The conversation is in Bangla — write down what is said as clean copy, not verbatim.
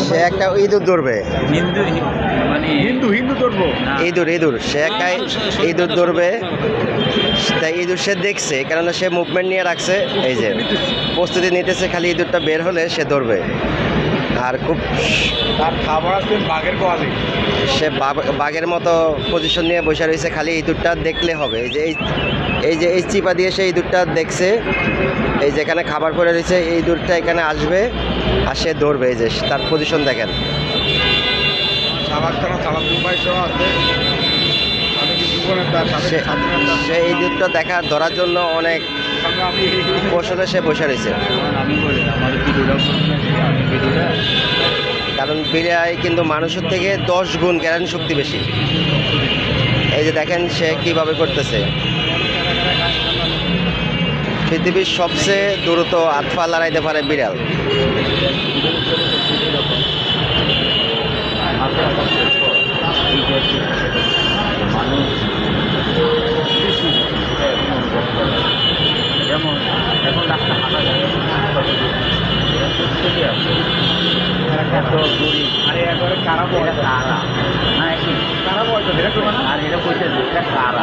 সে একটা ইঁদুর ধরবে, হিন্দু মানে হিন্দু হিন্দু ধরবো। ইঁদুর সে একটা ইঁদুর ধরবে। তাই ইঁদুর সে দেখছে, কেননা সে মুভমেন্ট নিয়ে রাখছে, এই যে প্রস্তুতি নিতেছে, খালি ইঁদুরটা বের হলে সে ধরবে। আর খুব তার খাবার আছে বাঘের কোয়ালি। সে বাঘের মতো পজিশন নিয়ে বসে রয়েছে, খালি ইঁদুরটা দেখলে হবে। এই চিপা দিয়ে সে ইঁদুরটা দেখছে, এই যেখানে খাবার পড়ে রয়েছে এই ইঁদুরটা এখানে আসবে আর সে ধরবে। এই যে তার পজিশন দেখেন। সাবাস্তানা সালাদুল ভাই সহ আছে। আমি কি জীবনে তার সাথে সে এই ইঁদুরটা ধরার জন্য অনেক আমি কৌশলে সে বসে রয়েছে। আমি বলি আমার ভিডিওটা আমি ভিডিওটা কারণ বিড়াল কিন্তু মানুষের থেকে 10 গুণ জ্ঞান শক্তি বেশি। এই যে দেখেন সে কিভাবে করতেছে। পৃথিবীর সবচেয়ে দ্রুত আতফা লড়াইতে পারে বিড়াল। যেমন এখন রাস্তা হাঁটা যায় এত গরিব আরে একবারে কারা এটা কারা না একটু কারা বলতো এটা তো আর এটা কইতে কারা